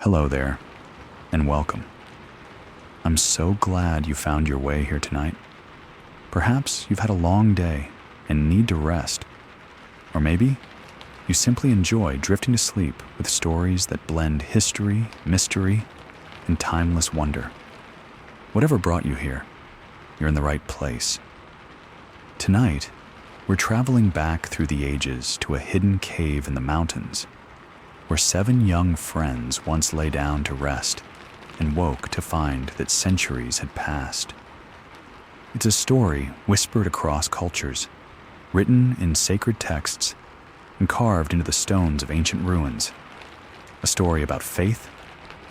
Hello there, and welcome. I'm so glad you found your way here tonight. Perhaps you've had a long day and need to rest. Or maybe you simply enjoy drifting to sleep with stories that blend history, mystery, and timeless wonder. Whatever brought you here, you're in the right place. Tonight, we're traveling back through the ages to a hidden cave in the mountains, where 7 young friends once lay down to rest and woke to find that centuries had passed. It's a story whispered across cultures, written in sacred texts, and carved into the stones of ancient ruins. A story about faith,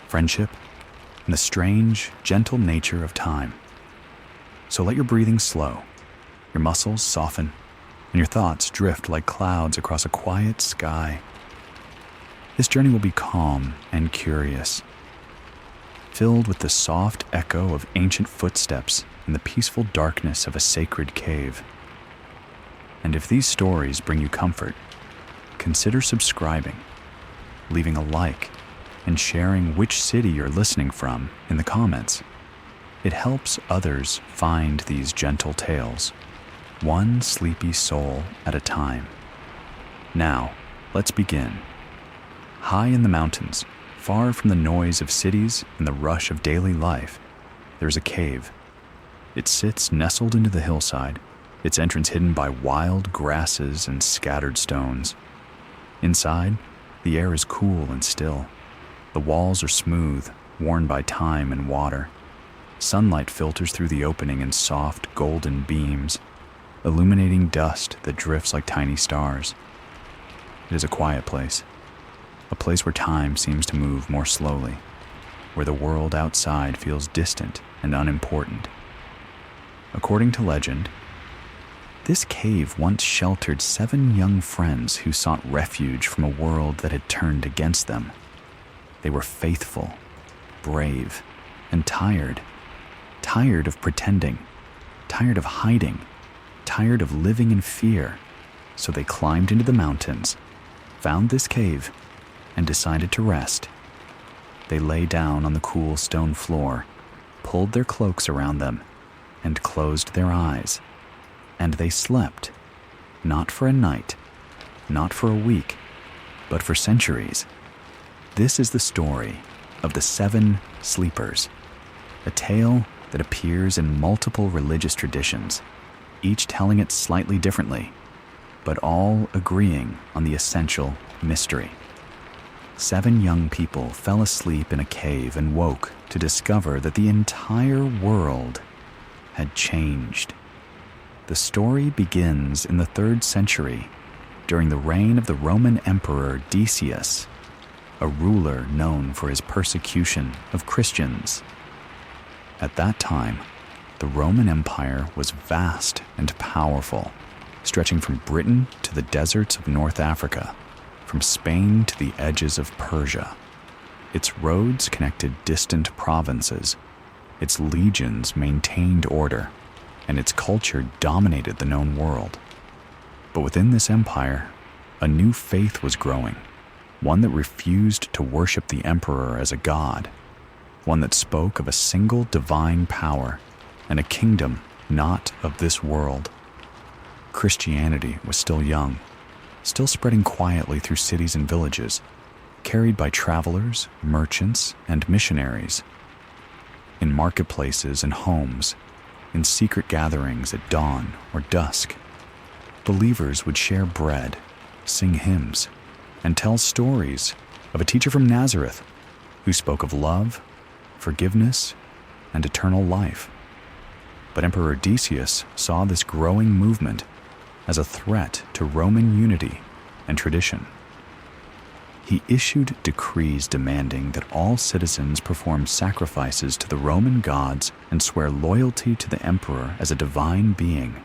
friendship, and the strange, gentle nature of time. So let your breathing slow, your muscles soften, and your thoughts drift like clouds across a quiet sky. This journey will be calm and curious, filled with the soft echo of ancient footsteps and the peaceful darkness of a sacred cave. And if these stories bring you comfort, consider subscribing, leaving a like, and sharing which city you're listening from in the comments. It helps others find these gentle tales, one sleepy soul at a time. Now, let's begin. High in the mountains, far from the noise of cities and the rush of daily life, there's a cave. It sits nestled into the hillside, its entrance hidden by wild grasses and scattered stones. Inside, the air is cool and still. The walls are smooth, worn by time and water. Sunlight filters through the opening in soft, golden beams, illuminating dust that drifts like tiny stars. It is a quiet place, a place where time seems to move more slowly, where the world outside feels distant and unimportant. According to legend, this cave once sheltered 7 young friends who sought refuge from a world that had turned against them. They were faithful, brave, and tired of pretending, tired of hiding, tired of living in fear. So they climbed into the mountains, found this cave, and decided to rest. They lay down on the cool stone floor, pulled their cloaks around them, and closed their eyes. And they slept, not for a night, not for a week, but for centuries. This is the story of the 7 Sleepers, a tale that appears in multiple religious traditions, each telling it slightly differently, but all agreeing on the essential mystery. 7 young people fell asleep in a cave and woke to discover that the entire world had changed. The story begins in the 3rd century, during the reign of the Roman Emperor Decius, a ruler known for his persecution of Christians. At that time, the Roman Empire was vast and powerful, stretching from Britain to the deserts of North Africa, from Spain to the edges of Persia. Its roads connected distant provinces, its legions maintained order, and its culture dominated the known world. But within this empire, a new faith was growing, one that refused to worship the emperor as a god, one that spoke of a single divine power and a kingdom not of this world. Christianity was still young, still spreading quietly through cities and villages, carried by travelers, merchants, and missionaries. In marketplaces and homes, in secret gatherings at dawn or dusk, believers would share bread, sing hymns, and tell stories of a teacher from Nazareth who spoke of love, forgiveness, and eternal life. But Emperor Decius saw this growing movement as a threat to Roman unity and tradition. He issued decrees demanding that all citizens perform sacrifices to the Roman gods and swear loyalty to the emperor as a divine being.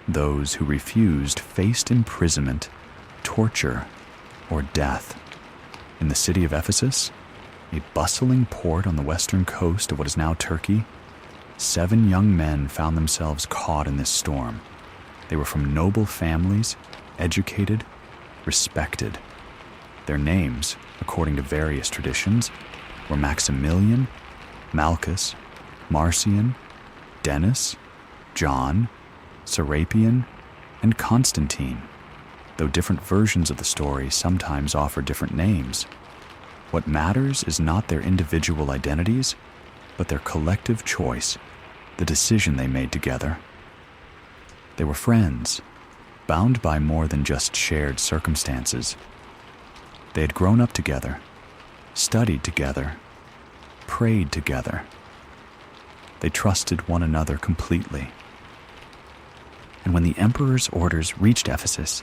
Those who refused faced imprisonment, torture, or death. In the city of Ephesus, a bustling port on the western coast of what is now Turkey, 7 young men found themselves caught in this storm. They were from noble families, educated, respected. Their names, according to various traditions, were Maximilian, Malchus, Marcian, Denis, John, Serapion, and Constantine, though different versions of the story sometimes offer different names. What matters is not their individual identities, but their collective choice, the decision they made together. They were friends, bound by more than just shared circumstances. They had grown up together, studied together, prayed together. They trusted one another completely. And when the emperor's orders reached Ephesus,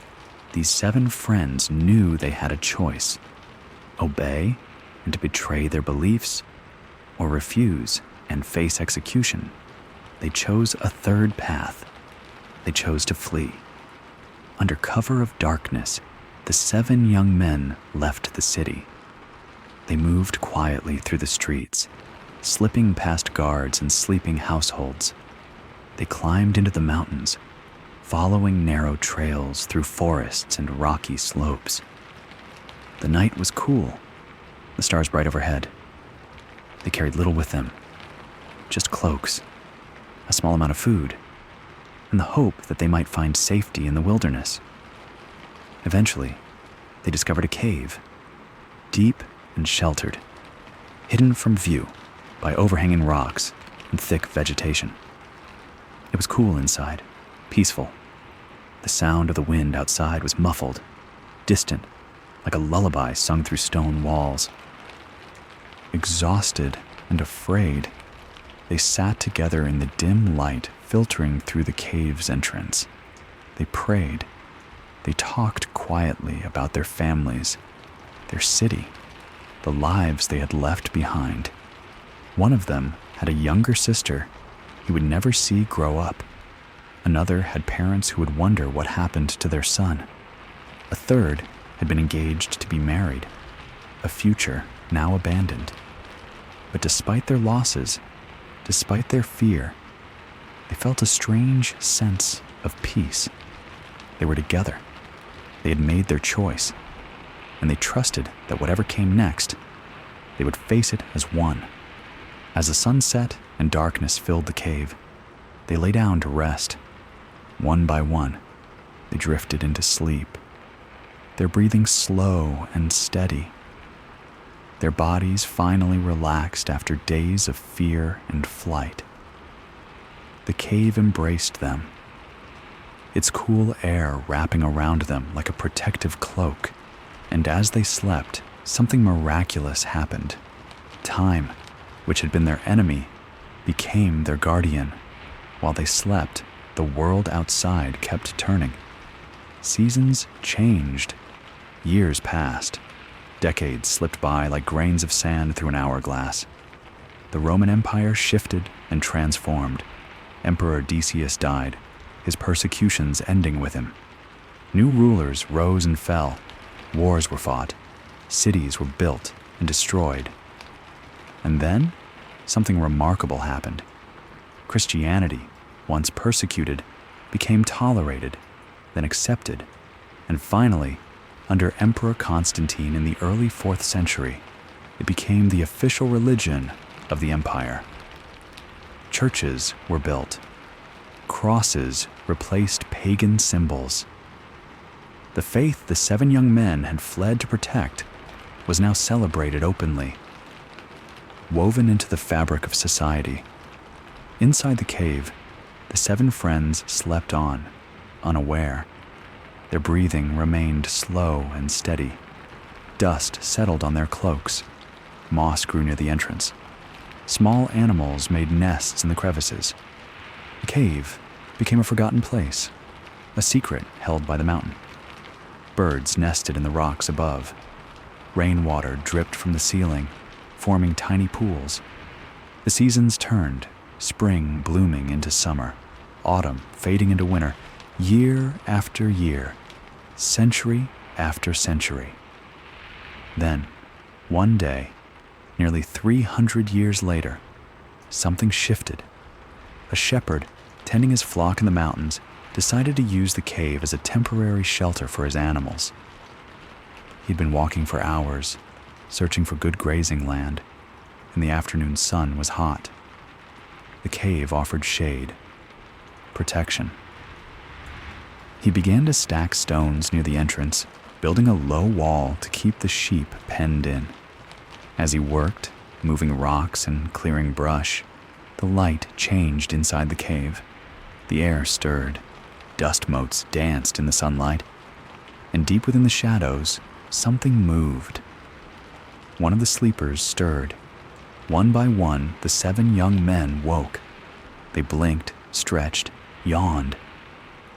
these 7 friends knew they had a choice: obey and to betray their beliefs, or refuse and face execution. They chose a third path. They chose to flee. Under cover of darkness, the 7 young men left the city. They moved quietly through the streets, slipping past guards and sleeping households. They climbed into the mountains, following narrow trails through forests and rocky slopes. The night was cool, the stars bright overhead. They carried little with them, just cloaks, a small amount of food, and the hope that they might find safety in the wilderness. Eventually, they discovered a cave, deep and sheltered, hidden from view by overhanging rocks and thick vegetation. It was cool inside, peaceful. The sound of the wind outside was muffled, distant, like a lullaby sung through stone walls. Exhausted and afraid, they sat together in the dim light filtering through the cave's entrance. They prayed. They talked quietly about their families, their city, the lives they had left behind. One of them had a younger sister he would never see grow up. Another had parents who would wonder what happened to their son. A third had been engaged to be married, a future now abandoned. But despite their losses, despite their fear, they felt a strange sense of peace. They were together. They had made their choice, and they trusted that whatever came next, they would face it as one. As the sun set and darkness filled the cave, they lay down to rest. One by one, they drifted into sleep, their breathing slow and steady. Their bodies finally relaxed after days of fear and flight. The cave embraced them, its cool air wrapping around them like a protective cloak. And as they slept, something miraculous happened. Time, which had been their enemy, became their guardian. While they slept, the world outside kept turning. Seasons changed. Years passed. Decades slipped by like grains of sand through an hourglass. The Roman Empire shifted and transformed. Emperor Decius died, his persecutions ending with him. New rulers rose and fell. Wars were fought. Cities were built and destroyed. And then, something remarkable happened. Christianity, once persecuted, became tolerated, then accepted, and finally, under Emperor Constantine in the early 4th century, it became the official religion of the empire. Churches were built. Crosses replaced pagan symbols. The faith the 7 young men had fled to protect was now celebrated openly, woven into the fabric of society. Inside the cave, the 7 friends slept on, unaware. Their breathing remained slow and steady. Dust settled on their cloaks. Moss grew near the entrance. Small animals made nests in the crevices. The cave became a forgotten place, a secret held by the mountain. Birds nested in the rocks above. Rainwater dripped from the ceiling, forming tiny pools. The seasons turned, spring blooming into summer, autumn fading into winter, year after year, century after century. Then, one day, nearly 300 years later, something shifted. A shepherd, tending his flock in the mountains, decided to use the cave as a temporary shelter for his animals. He'd been walking for hours, searching for good grazing land, and the afternoon sun was hot. The cave offered shade, protection. He began to stack stones near the entrance, building a low wall to keep the sheep penned in. As he worked, moving rocks and clearing brush, the light changed inside the cave. The air stirred, dust motes danced in the sunlight, and deep within the shadows, something moved. One of the sleepers stirred. One by one, the 7 young men woke. They blinked, stretched, yawned.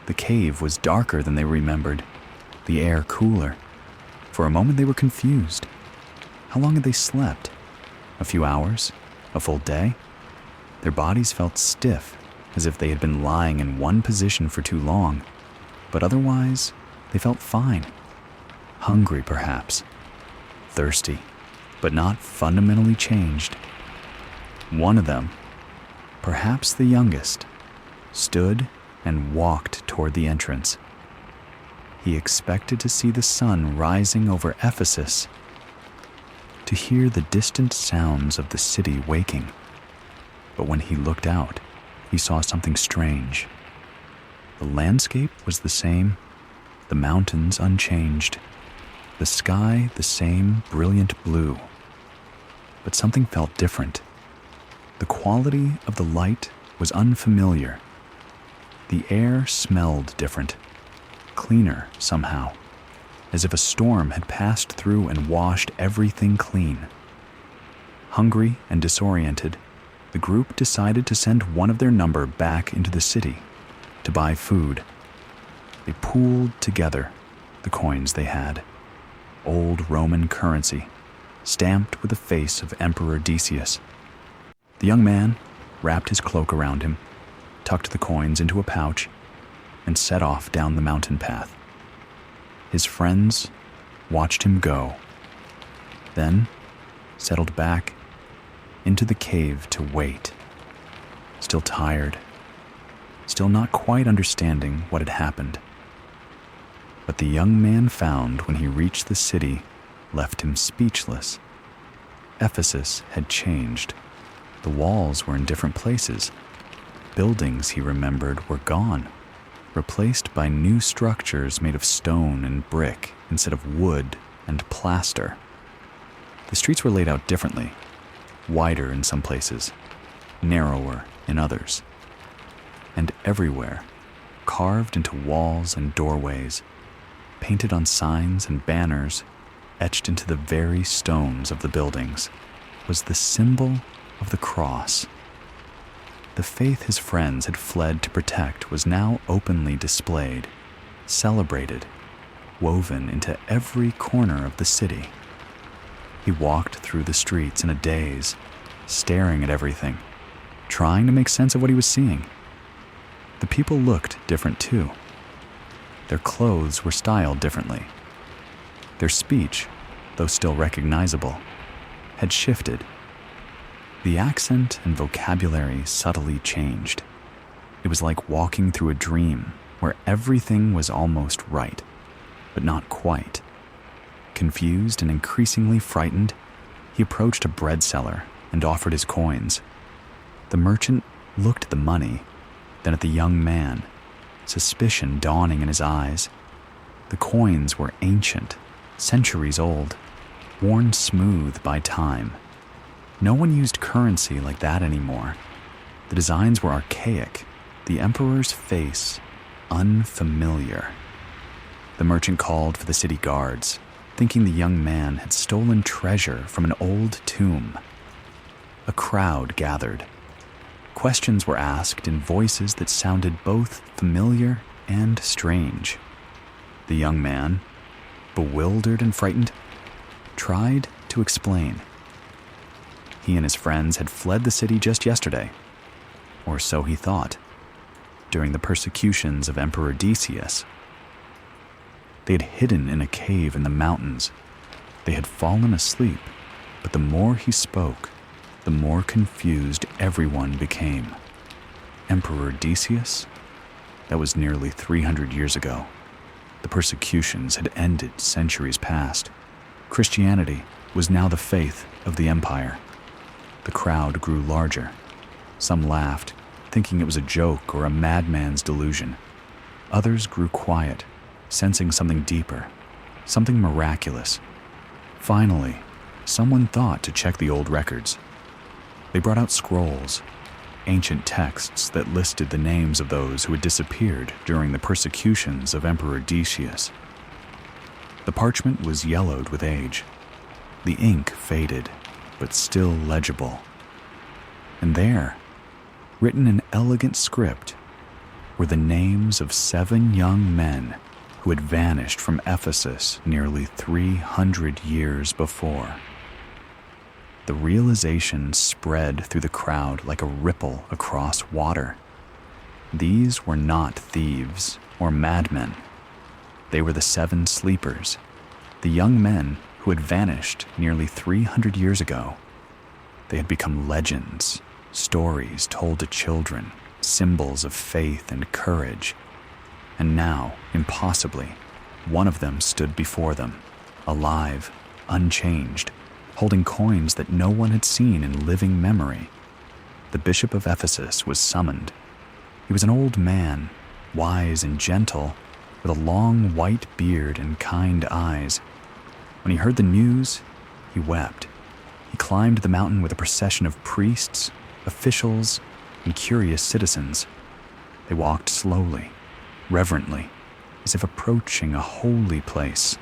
The cave was darker than they remembered, the air cooler. For a moment they were confused. How long had they slept? A few hours? A full day? Their bodies felt stiff, as if they had been lying in one position for too long, but otherwise, they felt fine. Hungry, perhaps. Thirsty, but not fundamentally changed. One of them, perhaps the youngest, stood and walked toward the entrance. He expected to see the sun rising over Ephesus, to hear the distant sounds of the city waking. But when he looked out, he saw something strange. The landscape was the same, the mountains unchanged, the sky the same brilliant blue. But something felt different. The quality of the light was unfamiliar. The air smelled different, cleaner somehow, as if a storm had passed through and washed everything clean. Hungry and disoriented, the group decided to send one of their number back into the city to buy food. They pooled together the coins they had, old Roman currency, stamped with the face of Emperor Decius. The young man wrapped his cloak around him, tucked the coins into a pouch, and set off down the mountain path. His friends watched him go, then settled back into the cave to wait, still tired, still not quite understanding what had happened. But the young man found when he reached the city left him speechless. Ephesus had changed. The walls were in different places. Buildings, he remembered, were gone, replaced by new structures made of stone and brick instead of wood and plaster. The streets were laid out differently, wider in some places, narrower in others. And everywhere, carved into walls and doorways, painted on signs and banners, etched into the very stones of the buildings, was the symbol of the cross. The faith his friends had fled to protect was now openly displayed, celebrated, woven into every corner of the city. He walked through the streets in a daze, staring at everything, trying to make sense of what he was seeing. The people looked different too. Their clothes were styled differently. Their speech, though still recognizable, had shifted. The accent and vocabulary subtly changed. It was like walking through a dream where everything was almost right, but not quite. Confused and increasingly frightened, he approached a bread seller and offered his coins. The merchant looked at the money, then at the young man, suspicion dawning in his eyes. The coins were ancient, centuries old, worn smooth by time. No one used currency like that anymore. The designs were archaic, the emperor's face unfamiliar. The merchant called for the city guards, thinking the young man had stolen treasure from an old tomb. A crowd gathered. Questions were asked in voices that sounded both familiar and strange. The young man, bewildered and frightened, tried to explain. He and his friends had fled the city just yesterday, or so he thought, during the persecutions of Emperor Decius. They had hidden in a cave in the mountains. They had fallen asleep, but the more he spoke, the more confused everyone became. Emperor Decius? That was nearly 300 years ago. The persecutions had ended centuries past. Christianity was now the faith of the empire. the crowd grew larger. Some laughed, thinking it was a joke or a madman's delusion. Others grew quiet, sensing something deeper, something miraculous. Finally, someone thought to check the old records. They brought out scrolls, ancient texts that listed the names of those who had disappeared during the persecutions of Emperor Decius. The parchment was yellowed with age. The ink faded, but still legible. And there, written in elegant script, were the names of 7 young men who had vanished from Ephesus nearly 300 years before. The realization spread through the crowd like a ripple across water. These were not thieves or madmen. They were the 7 sleepers, the young men who had vanished nearly 300 years ago. They had become legends, stories told to children, symbols of faith and courage. And now, impossibly, one of them stood before them, alive, unchanged, holding coins that no one had seen in living memory. The bishop of Ephesus was summoned. He was an old man, wise and gentle, with a long white beard and kind eyes. When he heard the news, he wept. He climbed the mountain with a procession of priests, officials, and curious citizens. They walked slowly, reverently, as if approaching a holy place.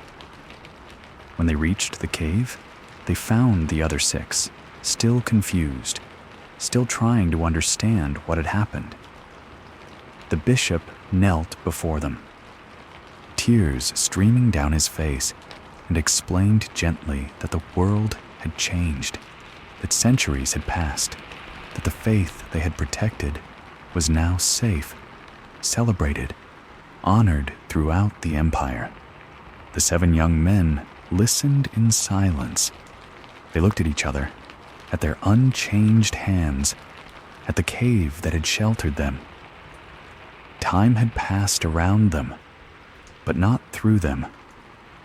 When they reached the cave, they found the other 6, still confused, still trying to understand what had happened. The bishop knelt before them, tears streaming down his face, and explained gently that the world had changed, that centuries had passed, that the faith they had protected was now safe, celebrated, honored throughout the empire. The 7 young men listened in silence. They looked at each other, at their unchanged hands, at the cave that had sheltered them. Time had passed around them, but not through them.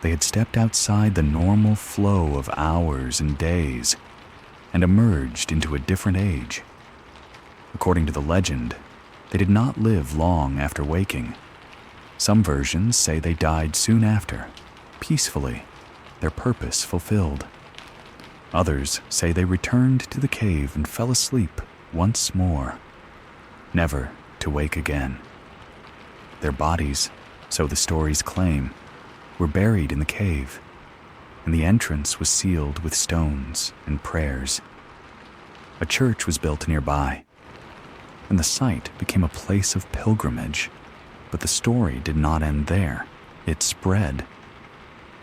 They had stepped outside the normal flow of hours and days and emerged into a different age. According to the legend, they did not live long after waking. Some versions say they died soon after, peacefully, their purpose fulfilled. Others say they returned to the cave and fell asleep once more, never to wake again. Their bodies, so the stories claim, were buried in the cave, and the entrance was sealed with stones and prayers. A church was built nearby, and the site became a place of pilgrimage. But the story did not end there. It spread.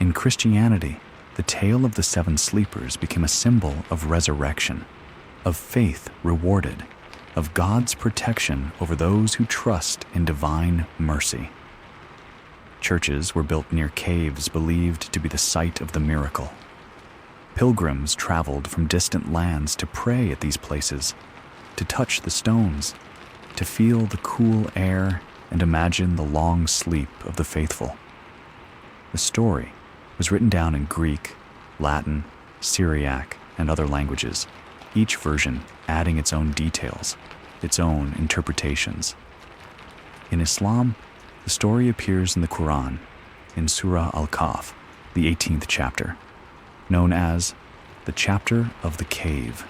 In Christianity, the tale of the 7 sleepers became a symbol of resurrection, of faith rewarded, of God's protection over those who trust in divine mercy. Churches were built near caves believed to be the site of the miracle. Pilgrims traveled from distant lands to pray at these places, to touch the stones, to feel the cool air and imagine the long sleep of the faithful. The story was written down in Greek, Latin, Syriac, and other languages, each version adding its own details, its own interpretations. In Islam, the story appears in the Quran, in Surah Al-Kahf, the 18th chapter, known as the Chapter of the Cave.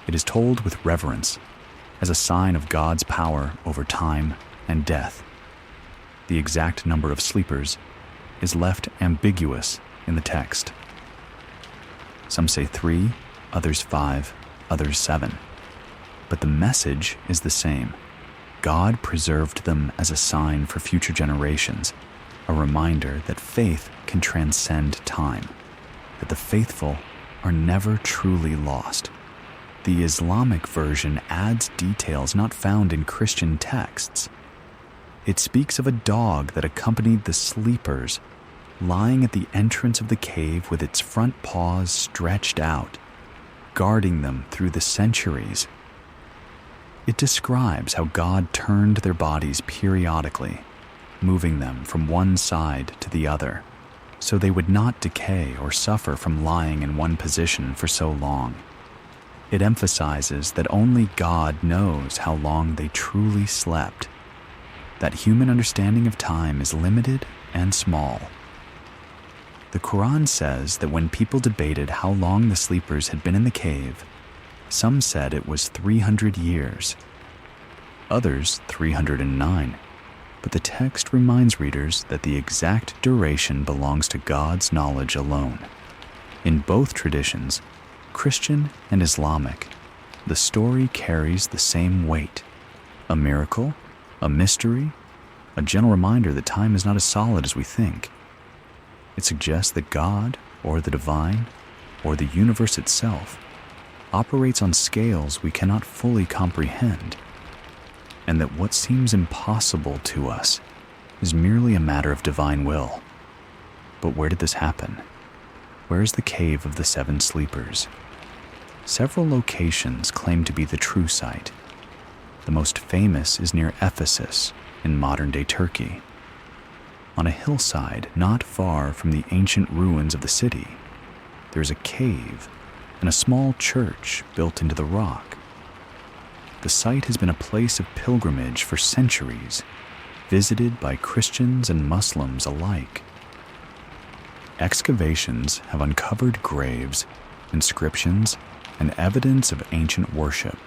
It is told with reverence, as a sign of God's power over time and death. The exact number of sleepers is left ambiguous in the text. Some say 3, others 5, others 7. But the message is the same. God preserved them as a sign for future generations, a reminder that faith can transcend time, that the faithful are never truly lost. The Islamic version adds details not found in Christian texts. It speaks of a dog that accompanied the sleepers, lying at the entrance of the cave with its front paws stretched out, guarding them through the centuries. It describes how God turned their bodies periodically, moving them from one side to the other, so they would not decay or suffer from lying in one position for so long. It emphasizes that only God knows how long they truly slept, that human understanding of time is limited and small. The Quran says that when people debated how long the sleepers had been in the cave, some said it was 300 years, others 309, but the text reminds readers that the exact duration belongs to God's knowledge alone. In both traditions, Christian and Islamic, the story carries the same weight: a miracle, a mystery, a gentle reminder that time is not as solid as we think. It suggests that God, or the divine, or the universe itself, operates on scales we cannot fully comprehend, and that what seems impossible to us is merely a matter of divine will. But where did this happen? Where is the cave of the 7 sleepers? Several locations claim to be the true site. The most famous is near Ephesus in modern-day Turkey. On a hillside not far from the ancient ruins of the city, there is a cave and a small church built into the rock. The site has been a place of pilgrimage for centuries, visited by Christians and Muslims alike. Excavations have uncovered graves, inscriptions, and evidence of ancient worship,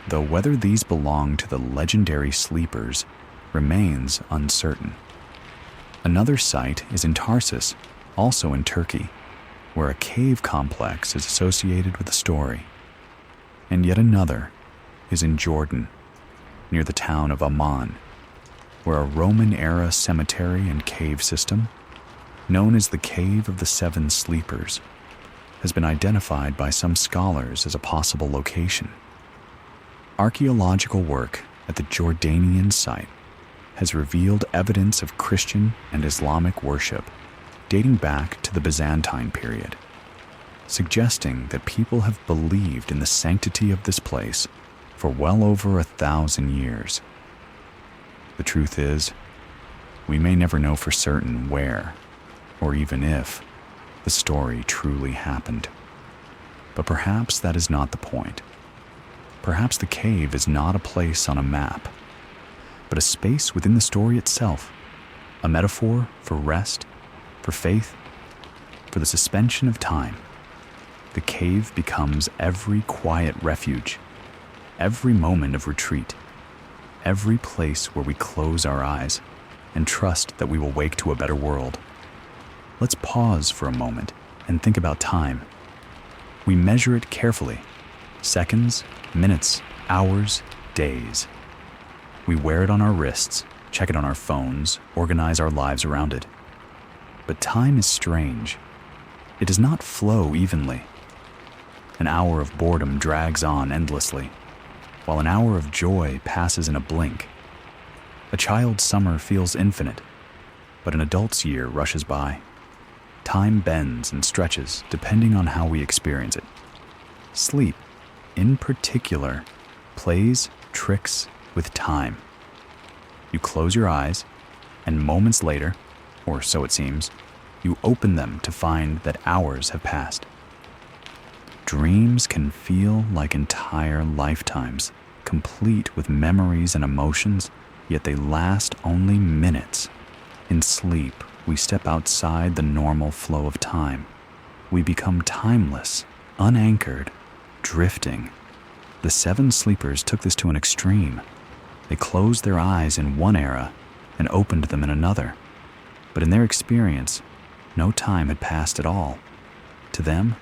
though whether these belong to the legendary sleepers remains uncertain. Another site is in Tarsus, also in Turkey, where a cave complex is associated with the story. And yet another is in Jordan, near the town of Amman, where a Roman-era cemetery and cave system, known as the Cave of the 7 Sleepers, has been identified by some scholars as a possible location. Archaeological work at the Jordanian site has revealed evidence of Christian and Islamic worship dating back to the Byzantine period, suggesting that people have believed in the sanctity of this place for well over 1,000 years. The truth is, we may never know for certain where, or even if, the story truly happened. But perhaps that is not the point. Perhaps the cave is not a place on a map, but a space within the story itself, a metaphor for rest, for faith, for the suspension of time. The cave becomes every quiet refuge, every moment of retreat, every place where we close our eyes and trust that we will wake to a better world. Let's pause for a moment and think about time. We measure it carefully: seconds, minutes, hours, days. We wear it on our wrists, check it on our phones, organize our lives around it. But time is strange. It does not flow evenly. An hour of boredom drags on endlessly, while an hour of joy passes in a blink. A child's summer feels infinite, but an adult's year rushes by. Time bends and stretches depending on how we experience it. Sleep, in particular, plays tricks with time. You close your eyes, and moments later, or so it seems, you open them to find that hours have passed. Dreams can feel like entire lifetimes, complete with memories and emotions, yet they last only minutes. In sleep, we step outside the normal flow of time. We become timeless, unanchored, drifting. The 7 sleepers took this to an extreme. They closed their eyes in one era and opened them in another. But in their experience, no time had passed at all. To them,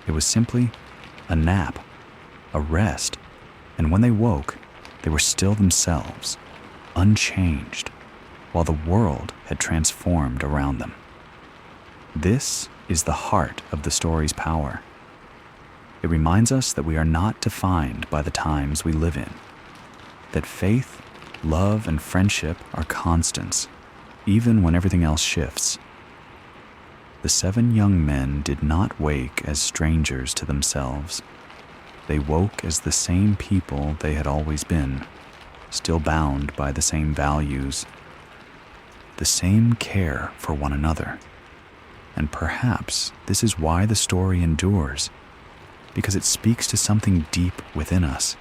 it was simply a nap, a rest, and when they woke, they were still themselves, unchanged, while the world had transformed around them. This is the heart of the story's power. It reminds us that we are not defined by the times we live in, that faith, love, and friendship are constants, even when everything else shifts. The 7 young men did not wake as strangers to themselves. They woke as the same people they had always been, still bound by the same values, the same care for one another. And perhaps this is why the story endures. because it speaks to something deep within us,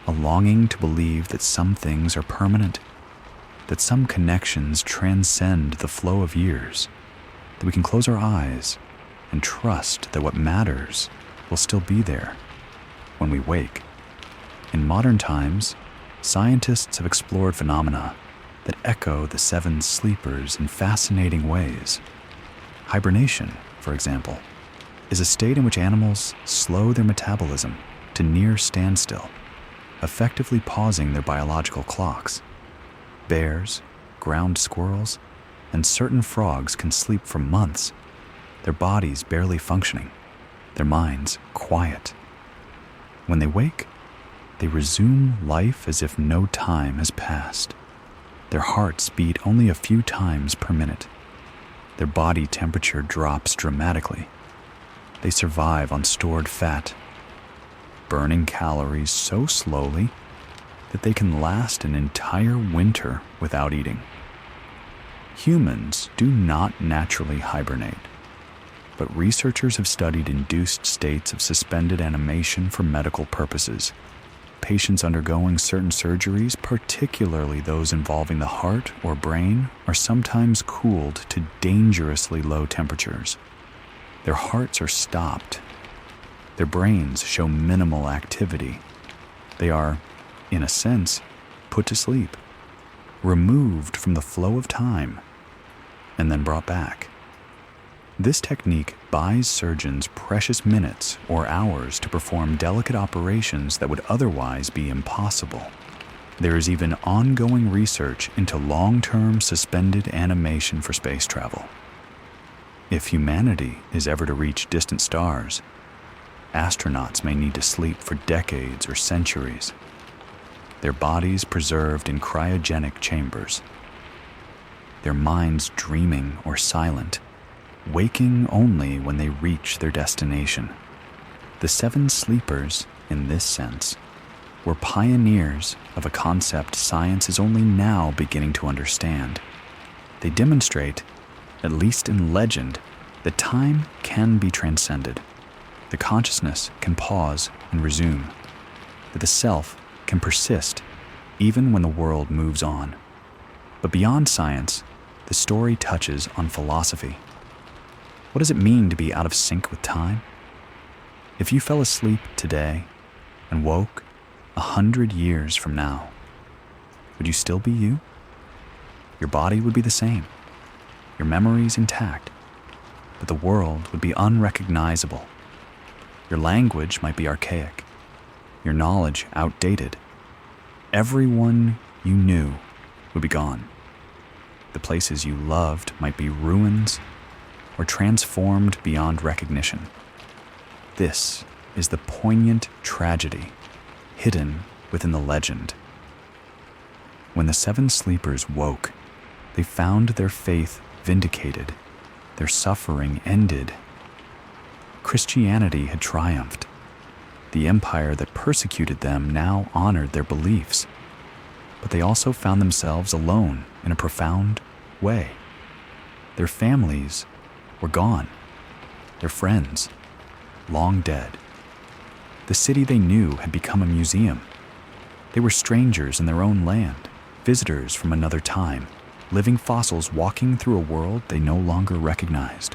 a longing to believe that some things are permanent, that some connections transcend the flow of years, that we can close our eyes and trust that what matters will still be there when we wake. In modern times, scientists have explored phenomena that echo the seven sleepers in fascinating ways. Hibernation, for example, is a state in which animals slow their metabolism to near standstill, effectively pausing their biological clocks. Bears, ground squirrels, and certain frogs can sleep for months, their bodies barely functioning, their minds quiet. When they wake, they resume life as if no time has passed. Their hearts beat only a few times per minute. Their body temperature drops dramatically. They survive on stored fat, burning calories so slowly that they can last an entire winter without eating. Humans do not naturally hibernate, but researchers have studied induced states of suspended animation for medical purposes. Patients undergoing certain surgeries, particularly those involving the heart or brain, are sometimes cooled to dangerously low temperatures. Their hearts are stopped. Their brains show minimal activity. They are, in a sense, put to sleep, removed from the flow of time, and then brought back. This technique buys surgeons precious minutes or hours to perform delicate operations that would otherwise be impossible. There is even ongoing research into long-term suspended animation for space travel. If humanity is ever to reach distant stars, astronauts may need to sleep for decades or centuries, their bodies preserved in cryogenic chambers, their minds dreaming or silent, waking only when they reach their destination. The seven sleepers, in this sense, were pioneers of a concept science is only now beginning to understand. They demonstrate, at least in legend, that time can be transcended, the consciousness can pause and resume, that the self can persist even when the world moves on. But beyond science, the story touches on philosophy. What does it mean to be out of sync with time? If you fell asleep today and woke 100 years from now, would you still be you? Your body would be the same, your memories intact, but the world would be unrecognizable. Your language might be archaic, your knowledge outdated. Everyone you knew would be gone. The places you loved might be ruins or transformed beyond recognition. This is the poignant tragedy hidden within the legend. When the seven sleepers woke, they found their faith vindicated, their suffering ended. Christianity had triumphed. The empire that persecuted them now honored their beliefs, but they also found themselves alone in a profound way. Their families were gone, their friends long dead. The city they knew had become a museum. They were strangers in their own land, visitors from another time, living fossils walking through a world they no longer recognized.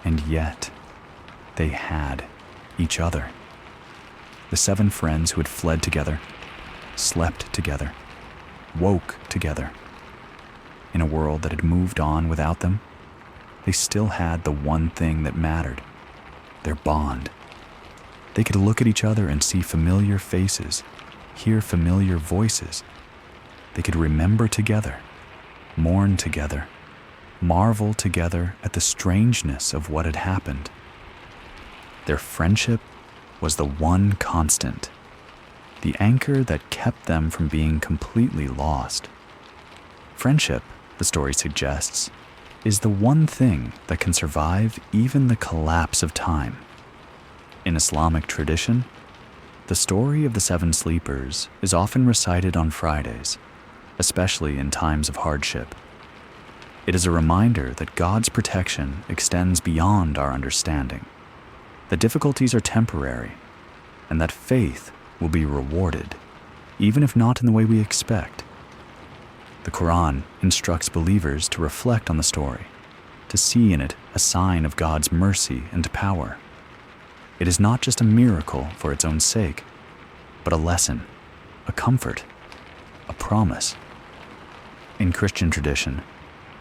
And yet, they had each other. The seven friends who had fled together, slept together, woke together. In a world that had moved on without them, they still had the one thing that mattered, their bond. They could look at each other and see familiar faces, hear familiar voices. They could remember together, mourn together, marvel together at the strangeness of what had happened. Their friendship was the one constant, the anchor that kept them from being completely lost. Friendship, the story suggests, is the one thing that can survive even the collapse of time. In Islamic tradition, the story of the seven sleepers is often recited on Fridays, especially in times of hardship. It is a reminder that God's protection extends beyond our understanding. that difficulties are temporary, and that faith will be rewarded, even if not in the way we expect. The Quran instructs believers to reflect on the story, to see in it a sign of God's mercy and power. It is not just a miracle for its own sake, but a lesson, a comfort, a promise. In Christian tradition,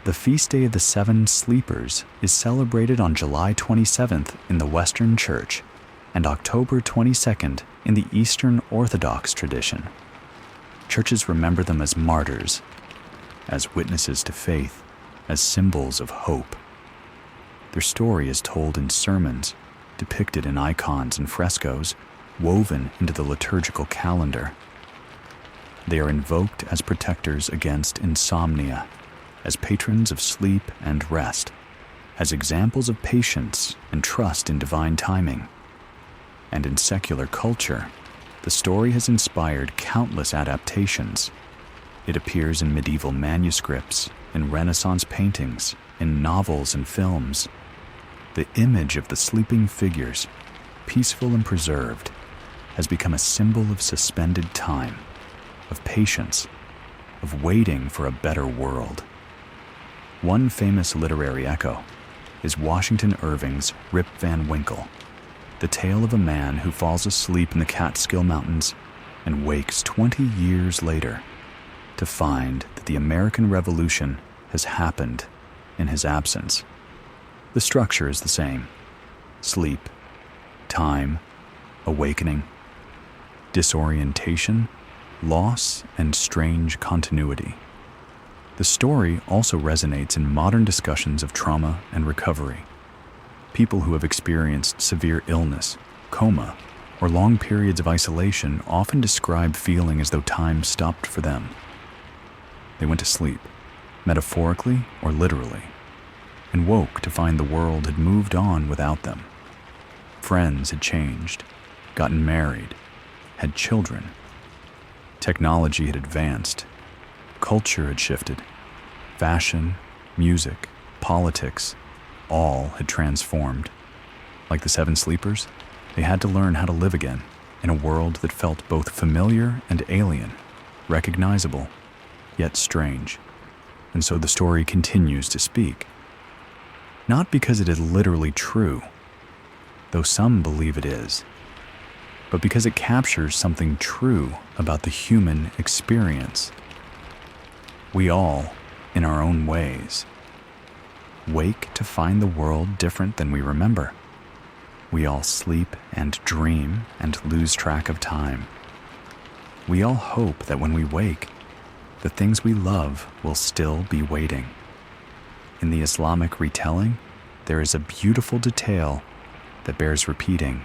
the feast day of the 7 sleepers is celebrated on July 27th in the Western Church and October 22nd in the Eastern Orthodox tradition. Churches remember them as martyrs, as witnesses to faith, as symbols of hope. Their story is told in sermons, depicted in icons and frescoes, woven into the liturgical calendar. They are invoked as protectors against insomnia, as patrons of sleep and rest, as examples of patience and trust in divine timing. And in secular culture, the story has inspired countless adaptations. It appears in medieval manuscripts, in Renaissance paintings, in novels and films. The image of the sleeping figures, peaceful and preserved, has become a symbol of suspended time, of patience, of waiting for a better world. One famous literary echo is Washington Irving's Rip Van Winkle, the tale of a man who falls asleep in the Catskill Mountains and wakes 20 years later to find that the American Revolution has happened in his absence. The structure is the same: sleep, time, awakening, disorientation, loss, and strange continuity. The story also resonates in modern discussions of trauma and recovery. People who have experienced severe illness, coma, or long periods of isolation often describe feeling as though time stopped for them. They went to sleep, metaphorically or literally, and woke to find the world had moved on without them. Friends had changed, gotten married, had children. Technology had advanced. Culture had shifted. Fashion, music, politics, all had transformed. Like the 7 sleepers, they had to learn how to live again in a world that felt both familiar and alien, recognizable, yet strange. And so the story continues to speak. Not because it is literally true, though some believe it is, but because it captures something true about the human experience. We all, in our own ways, wake to find the world different than we remember. We all sleep and dream and lose track of time. We all hope that when we wake, the things we love will still be waiting. In the Islamic retelling, there is a beautiful detail that bears repeating.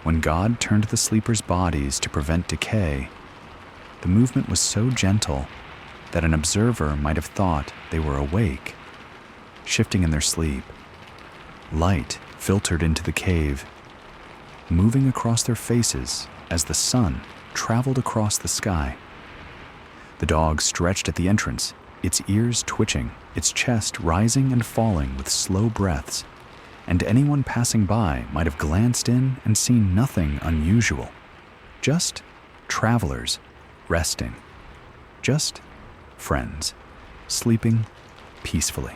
When God turned the sleepers' bodies to prevent decay, the movement was so gentle that an observer might have thought they were awake, shifting in their sleep. Light filtered into the cave, moving across their faces as the sun traveled across the sky. The dog stretched at the entrance, its ears twitching, its chest rising and falling with slow breaths, and anyone passing by might have glanced in and seen nothing unusual. Just travelers resting. Just friends sleeping peacefully.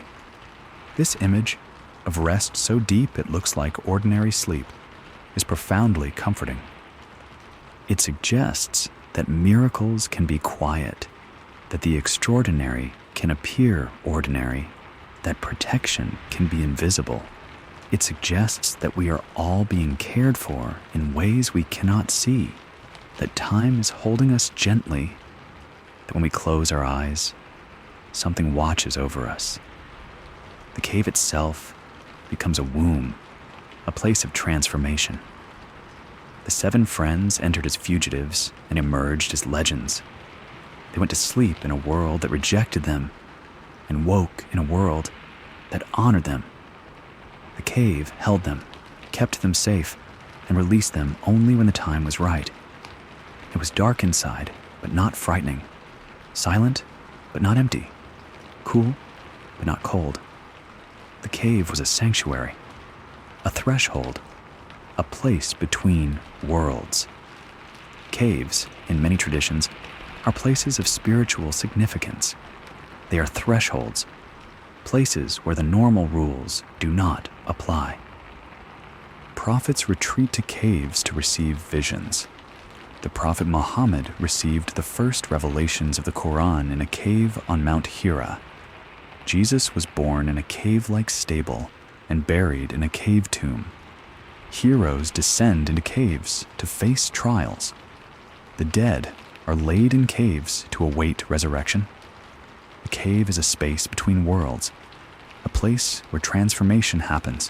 This image of rest so deep it looks like ordinary sleep is profoundly comforting. It suggests that miracles can be quiet, that the extraordinary can appear ordinary, that protection can be invisible. It suggests that we are all being cared for in ways we cannot see, that time is holding us gently, that when we close our eyes, something watches over us. The cave itself becomes a womb, a place of transformation. The 7 friends entered as fugitives and emerged as legends. They went to sleep in a world that rejected them and woke in a world that honored them. The cave held them, kept them safe, and released them only when the time was right. It was dark inside, but not frightening. Silent, but not empty. Cool, but not cold. The cave was a sanctuary, a threshold a place between worlds. Caves, in many traditions, are places of spiritual significance. They are thresholds, places where the normal rules do not apply. Prophets retreat to caves to receive visions. The Prophet Muhammad received the first revelations of the Quran in a cave on Mount Hira. Jesus was born in a cave-like stable and buried in a cave tomb. Heroes descend into caves to face trials. The dead are laid in caves to await resurrection. The cave is a space between worlds, a place where transformation happens,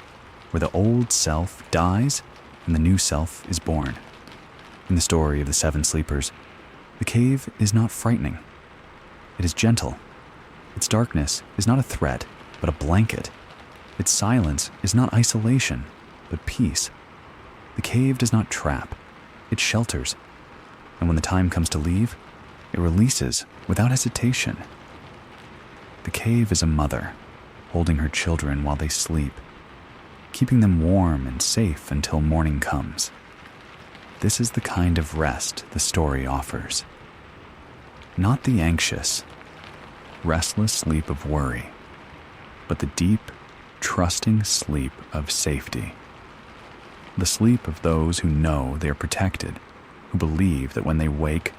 where the old self dies and the new self is born. In the story of the 7 sleepers, the cave is not frightening. It is gentle. Its darkness is not a threat, but a blanket. Its silence is not isolation, but peace. The cave does not trap. It shelters. And when the time comes to leave, it releases without hesitation. The cave is a mother, holding her children while they sleep, keeping them warm and safe until morning comes. This is the kind of rest the story offers. Not the anxious, restless sleep of worry, but the deep, trusting sleep of safety. The sleep of those who know they are protected, who believe that when they wake,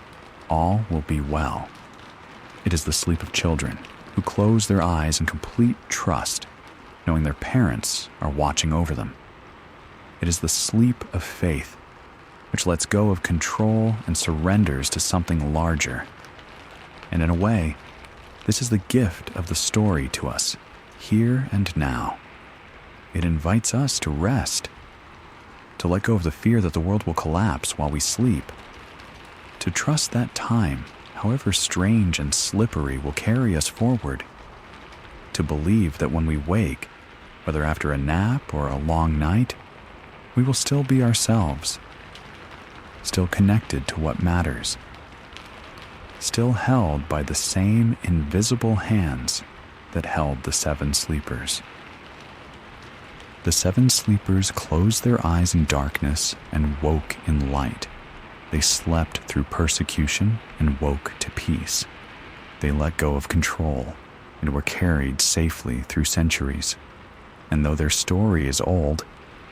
all will be well. It is the sleep of children who close their eyes in complete trust, knowing their parents are watching over them. It is the sleep of faith, which lets go of control and surrenders to something larger. And in a way, this is the gift of the story to us, here and now. It invites us to rest, to let go of the fear that the world will collapse while we sleep, to trust that time, however strange and slippery, will carry us forward, to believe that when we wake, whether after a nap or a long night, we will still be ourselves, still connected to what matters, still held by the same invisible hands that held the 7 sleepers. The 7 sleepers closed their eyes in darkness and woke in light. They slept through persecution and woke to peace. They let go of control and were carried safely through centuries. And though their story is old,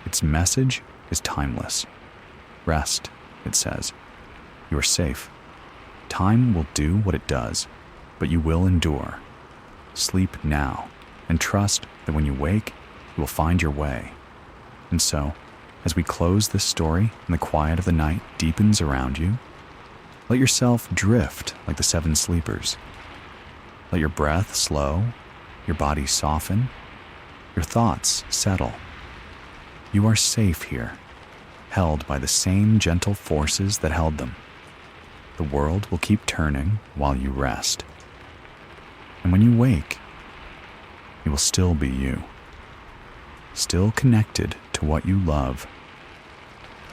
its message is timeless. Rest, it says. You are safe. Time will do what it does, but you will endure. Sleep now, and trust that when you wake, you will find your way. And so, as we close this story and the quiet of the night deepens around you, let yourself drift like the 7 sleepers. Let your breath slow, your body soften, your thoughts settle. You are safe here, held by the same gentle forces that held them. The world will keep turning while you rest. And when you wake, you will still be you, still connected to what you love,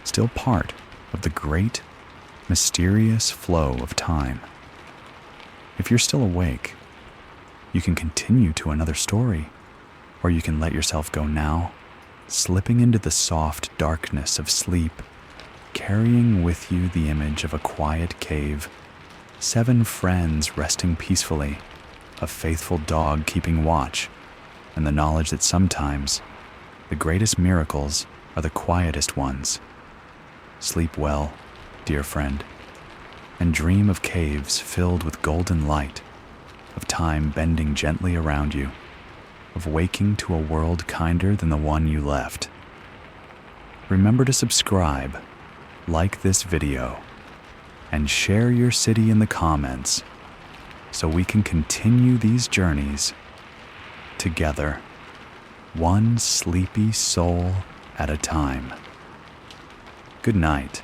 still part of the great, mysterious flow of time. If you're still awake, you can continue to another story, or you can let yourself go now, slipping into the soft darkness of sleep, carrying with you the image of a quiet cave, 7 friends resting peacefully, a faithful dog keeping watch, and the knowledge that sometimes the greatest miracles are the quietest ones. Sleep well, dear friend, and dream of caves filled with golden light, of time bending gently around you, of waking to a world kinder than the one you left. Remember to subscribe, like this video, and share your city in the comments so we can continue these journeys together, one sleepy soul at a time. Good night.